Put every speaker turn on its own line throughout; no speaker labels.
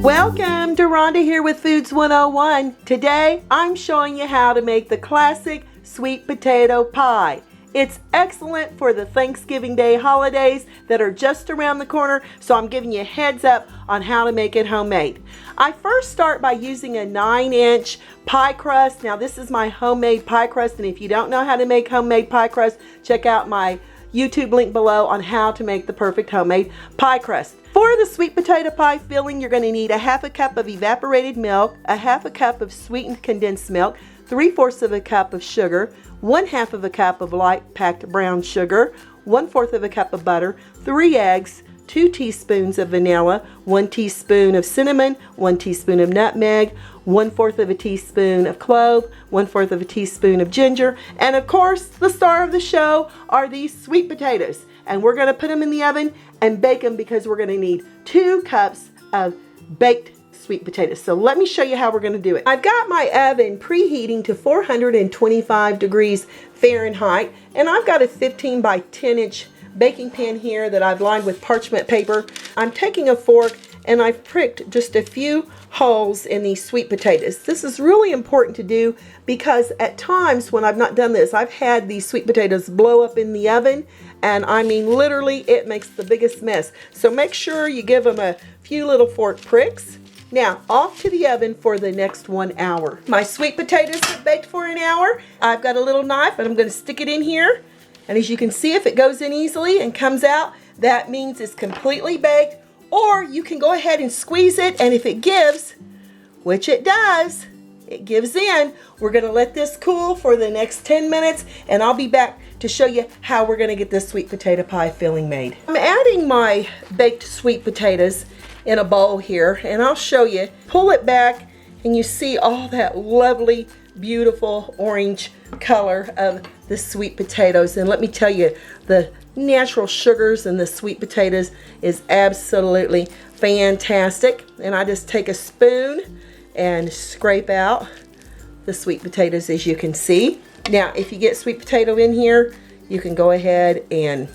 Welcome to Rhonda here with Foods 101. Today I'm showing you how to make the classic sweet potato pie. It's excellent for the Thanksgiving Day holidays that are just around the corner, so I'm giving you a heads up on how to make it homemade. I first start by using a 9-inch pie crust. Now this is my homemade pie crust, and if you don't know how to make homemade pie crust, check out my YouTube link below on how to make the perfect homemade pie crust. For the sweet potato pie filling, you're going to need a 1/2 cup of evaporated milk, a 1/2 cup of sweetened condensed milk, 3/4 cup of sugar, 1/2 cup of light packed brown sugar, 1/4 cup of butter, 3 eggs, 2 teaspoons of vanilla, 1 teaspoon of cinnamon, 1 teaspoon of nutmeg, 1/4 teaspoon of clove, 1/4 teaspoon of ginger, and of course the star of the show are these sweet potatoes. And we're going to put them in the oven and bake them because we're going to need 2 cups of baked sweet potatoes. So let me show you how we're going to do it. I've got my oven preheating to 425 degrees Fahrenheit, and I've got a 15 by 10 inch baking pan here that I've lined with parchment paper. I'm taking a fork and I've pricked just a few holes in these sweet potatoes. This is really important to do because at times when I've not done this, I've had these sweet potatoes blow up in the oven, and I mean literally it makes the biggest mess. So make sure you give them a few little fork pricks. Now off to the oven for the next 1 hour. My sweet potatoes have baked for an hour. I've got a little knife and I'm going to stick it in here, and as you can see, if it goes in easily and comes out, that means it's completely baked. Or you can go ahead and squeeze it, and if it gives, which it does, it gives in, we're going to let this cool for the next 10 minutes, and I'll be back to show you how we're going to get this sweet potato pie filling made. I'm adding my baked sweet potatoes in a bowl here, and I'll show you. Pull it back, and you see all that lovely, beautiful orange color of the sweet potatoes. And let me tell you, the natural sugars in the sweet potatoes is absolutely fantastic. And I just take a spoon and scrape out the sweet potatoes, as you can see. Now if you get sweet potato in here, you can go ahead and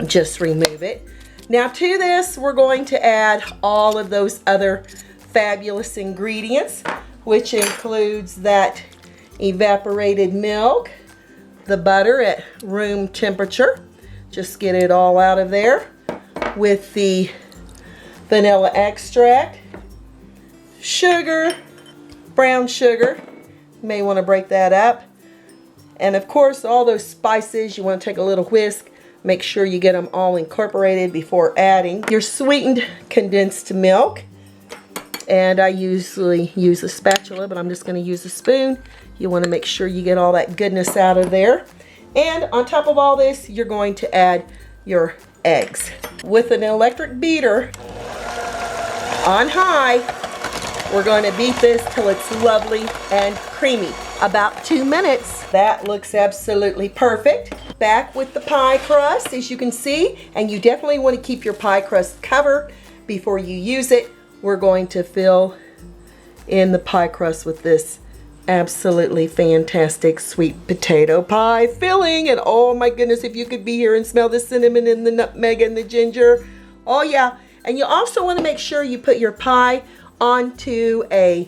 just remove it. Now to this, we're going to add all of those other fabulous ingredients, which includes that evaporated milk, the butter at room temperature, just get it all out of there, with the vanilla extract, sugar, brown sugar, you may want to break that up, and of course all those spices. You want to take a little whisk, make sure you get them all incorporated before adding your sweetened condensed milk. And I usually use a spatula, but I'm just going to use a spoon. You want to make sure you get all that goodness out of there. And on top of all this, you're going to add your eggs. With an electric beater on high, we're going to beat this till it's lovely and creamy. About 2 minutes. That looks absolutely perfect. Back with the pie crust, as you can see, and you definitely want to keep your pie crust covered before you use it. We're going to fill in the pie crust with this absolutely fantastic sweet potato pie filling. And oh my goodness, if you could be here and smell the cinnamon and the nutmeg and the ginger. Oh yeah. And you also want to make sure you put your pie onto a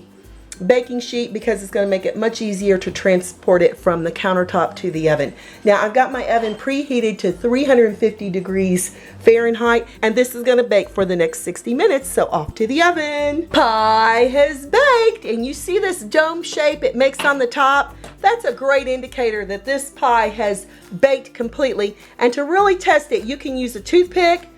baking sheet because it's going to make it much easier to transport it from the countertop to the oven. Now I've got my oven preheated to 350 degrees Fahrenheit, and this is going to bake for the next 60 minutes, so off to the oven. Pie has baked, and you see this dome shape it makes on the top? That's a great indicator that this pie has baked completely. And to really test it, you can use a toothpick,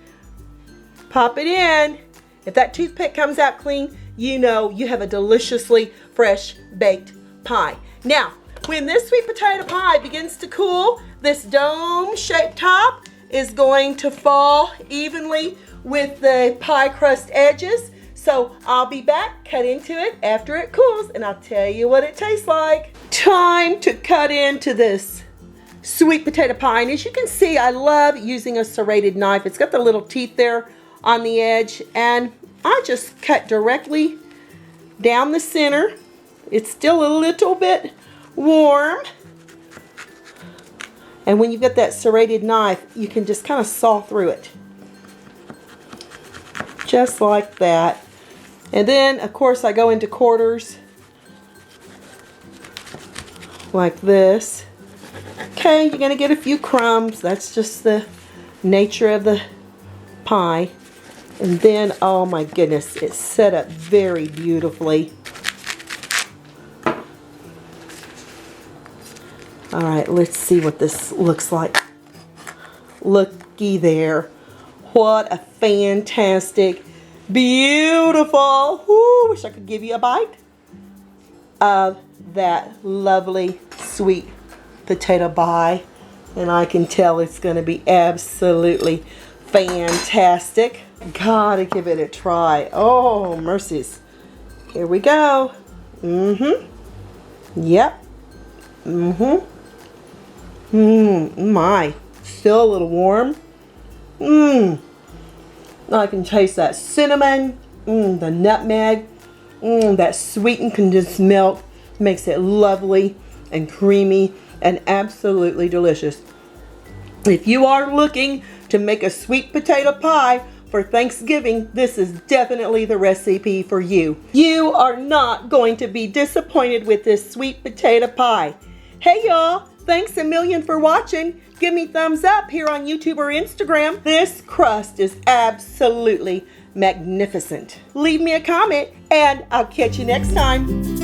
pop it in. If that toothpick comes out clean, you know you have a deliciously fresh baked pie. Now, when this sweet potato pie begins to cool, this dome-shaped top is going to fall evenly with the pie crust edges. So I'll be back, cut into it after it cools, and I'll tell you what it tastes like. Time to cut into this sweet potato pie. And as you can see, I love using a serrated knife. It's got the little teeth there on the edge, and I just cut directly down the center. It's still a little bit warm. And when you've got that serrated knife, you can just kind of saw through it. Just like that. And then, of course, I go into quarters. Like this. Okay, you're going to get a few crumbs. That's just the nature of the pie. And then, oh my goodness, it's set up very beautifully. All right, let's see what this looks like. Looky there. What a fantastic, beautiful, wish I could give you a bite of that lovely sweet potato pie. And I can tell it's going to be absolutely fantastic. Gotta give it a try. Oh, mercies. Here we go. Yep. My. Still a little warm. I can taste that cinnamon, the nutmeg, that sweetened condensed milk. Makes it lovely and creamy and absolutely delicious. If you are looking to make a sweet potato pie for Thanksgiving, this is definitely the recipe for you. You are not going to be disappointed with this sweet potato pie. Hey y'all, thanks a million for watching. Give me thumbs up here on YouTube or Instagram. This crust is absolutely magnificent. Leave me a comment and I'll catch you next time.